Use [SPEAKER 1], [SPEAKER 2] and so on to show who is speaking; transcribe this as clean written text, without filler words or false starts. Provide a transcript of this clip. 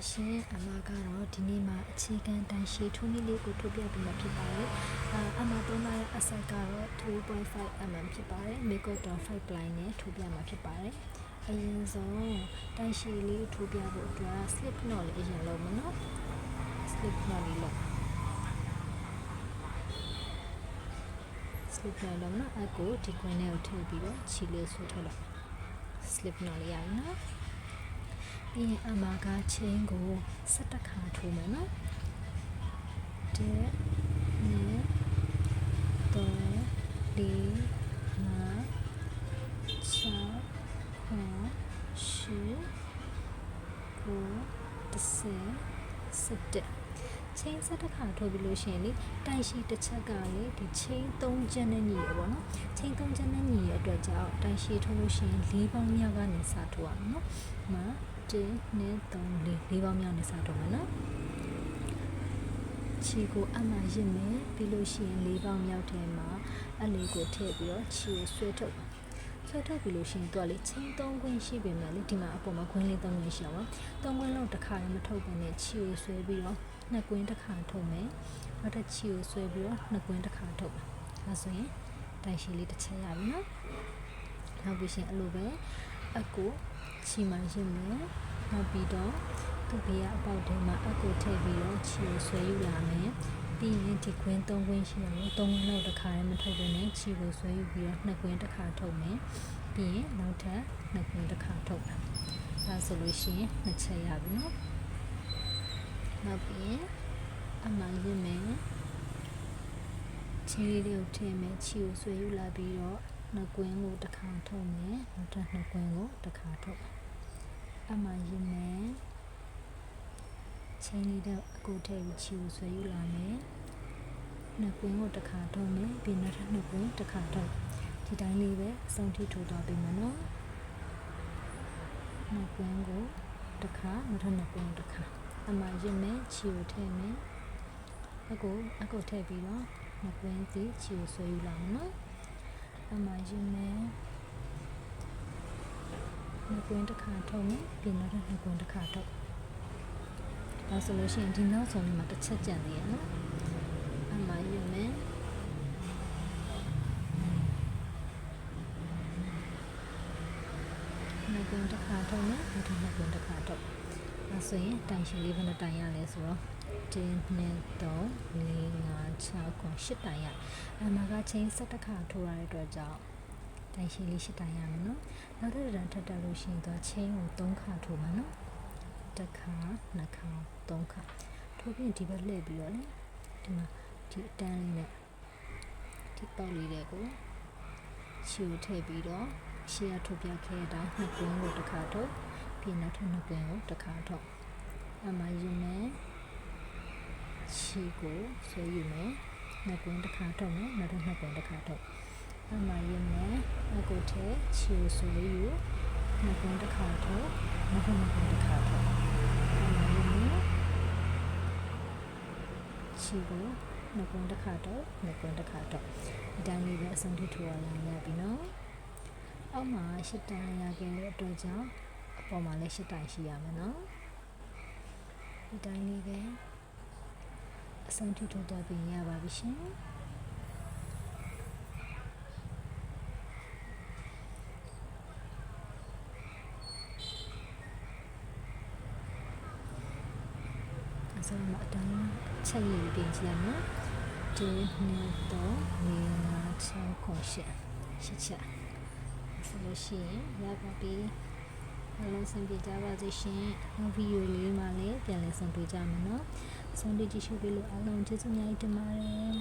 [SPEAKER 1] ရှင်အမကတော့ဒီနေ့မှာအခြေခံတန်ရှည်ထုံးနည်းလေးကိုထုတ်ပြပေးမှာဖြစ်ပါတယ်အမသုံးလာတဲ့အစိုက်ကတော့ 2.5 mm ဖြစ်ပါတယ် Micro.5 ply နဲ့ထုတ်ပြမှာဖြစ်ပါတယ်အရင်ဆုံးတန်ရှည်လေးထုတ်ပြဖို့အတွက် slip knot လေးအရင်လုပ်မယ်နော် slip knot လေးလုပ်တော့နော်အကိုဒီခွင်းထဲကိုထည့်ပြီးတော့ခြေလေးဆွဲထုတ်လိုက် slip knot လေးရပြီနော်ပြီးရင်အမကချင်းကို17ခါထိုးမယ်နော်1 2 3 4 5 6 7 ချင်း17ခါထိုးပြီးလို့ရှိရင်လေတိုင်ရှိတစ်ချက်ကလေဒီချင်း3ချက်နဲ့ညီရပေါ့နော်ချင်း3ချက်နဲ့ညီရအတွက်ကြောင့်တိုင်ရှိထိုးလို့ရှိရင်4ပေါင်းမြောက်ကနေစထိုးရမယ်နော်ဒီမှာ1 2 3 4ပေါင်းမြောက်နေစထိုးမယ်နော်ခြေကိုအမှန်ရစ်မယ်ပြီးလို့ရှိရင်4ပေါင်းမြောက်ထဲမှာအလေးကိုထည့်ပြီးတော့ခြေကိုဆွဲထုတ်ပြီးလို့ရှိရင်တော့လေချင်း3ခွင်းရှိပေမဲ့လေဒီမှာအပေါ်မှာခွင်းလေး3ခွင်းရှိအောင်3ခွင်းလုံးတစ်ခါလည်းမထုတ်ဘဲနဲ့ခြေကိုဆွဲပြီးတော့2ခွင်းတစ်ခါထုတ်မယ်နောက်တစ်ခြေကိုဆွဲပြီးတော့2ခွင်းတစ်ခါထုတ်မယ်ဒါဆိုရင်တိုင်ရှည်လေးတစ်ချက်ရပြီနော်နောက်ပြီးရှင်အဲ့လိုပဲအကိုခြေမှရစ်မယ်နောက်ပြီးတော့သူ့ဘေးကအပေါက်ထဲမှာအကိုထည့်ပြီးတော့ခြေကိုဆွဲယူလာမယ်ပြီးရင်ဒီခွင်း3ခွင်းရှိအောင်3ခွင်းလောက်တစ်ခါလည်းမထုတ်ဘဲနဲ့ခြေကိုဆွဲယူပြီးတော့2ခွင်းတစ်ခါထုတ်မယ်ပြီးရင်နောက်ထပ်2ခွင်းတစ်ခါထုတ်မယ်ဒါဆိုလို့ရှိရင်2ချက်ရပြီနော်နောက်ပြီးရင်အမှန်ရင်းမယ်ခြေလေးကိုထည့်မယ်ခြေကိုဆွဲယူလာပြီးတော့2ကွင်းကိုတစ်ခါထုတ်မယ်နောက်ထပ်2ကွင်းကိုတစ်ခါထုတ်အမှန်ရင်းမယ်ချင်းလေးတော့အကိုထည့်ပြီးခြေကိုဆွဲယူလာမယ်2ကွင်းကိုတစ်ခါထုတ်မယ်ပြီးနောက်ထပ်2ကွင်းတစ်ခါထုတ်ဒီတိုင်းလေးပဲအဆုံးထိထိုးသွားပေးမယ်နော်2ကွင်းကိုတစ်ခါနောက်ထပ်2ကွင်းတစ်ခါအမှန်ရင်းမယ်ခြေကိုထည့်မယ်အကိုထည့်ပြီးတော့2ကွင်းစီခြေကိုဆွဲယူလာမယ်နော်အမှန်ရင်းမယ်2ကွင်းတစ်ခါထုတ်မယ်ပြီးနောက်ထပ်2ကွင်းတစ်ခါထုတ်ဒါဆိုလို့ရှိရင်ဒီနောက်ဆုံးမှာတစ်ချက်ကြံသေးရနော်အမှန်ရင်းမယ်2ကွင်းတစ်ခါထုတ်မယ်နောက်ထပ်2ကွင်းတစ်ခါထုတ်ဒါဆိုရင်တိုင်ရှည်လေးဘယ်နှတိုင်ရလဲဆိုတော့1 2 3 4 5 6 8တိုင်ရအမကချင်း17ခါထိုးရတဲ့အတွက်ကြောင့်တိုင်ရှည်လေး8တိုင်ရမယ်နော်နောက်တစ်တိုင်ထပ်တက်လို့ရှိရင်တော့ချင်းကို3ခါထိုးမှာနော်တစ်ခါ2ခါ3ခါထိုးပြီးဒီဘက်လှည့်ပြီးတော့လေဒီမှာဒီအတန်းလေးနဲ့ဒီပေါက်လေးတွေကိုခြေကိုထည့်ပြီးတော့ရှေ့ကထုတ်ပြခဲ့တဲ့အတိုင်း2ကွင်းကိုတစ်ခါထုတ်ပြီးနောက်ထပ်2ကွင်းကိုတစ်ခါထုတ်အမှန်ရင်းမယ်ခြေကိုဆွဲယူမယ်2ကွင်းတစ်ခါထုတ်မယ်နောက်ထပ်2ကွင်းတစ်ခါထုတ်အမှန်ရင်းမယ်အကိုထဲခြေကိုဆွဲယူ2ကွင်းတစ်ခါထုတ်နောက်ထပ်2ကွင်းတစ်ခါထုတ်အမှန်ရင်းမယ်ခြေကို2ကွင်းတစ်ခါထုတ်2ကွင်းတစ်ခါထုတ်ဒီတိုင်းလေးပဲအဆုံးထိထိုးရပြီနော်အောက်မှာ8တိုင်ရခဲ့တဲ့အတွက်ကြောင့်အပေါ်မှာလည်း8တိုင်ရှိရမယ်နော်ဒီတိုင်းလေးပဲအဆုံးထိထိုးသွားပြီးရပါပြီရှင်အဆုံးမှာအတိုင်းချက်ရည်ပြင်ကြည့်ရမယ်1 2 3 4 5 6 8ချက်ဆိုလို့ရှိရင်ရပါပြီအလုံးစုံပြကြပါစေရှင်နောက်ဗီဒီယိုလေးမှာလည်းပြန်လည်ဆုံတွေ့ကြမယ်နော်ဆုံတွေ့ကြည့်ရှုပေးလို့အားလုံးကျေးဇူးများတင်ပါတယ်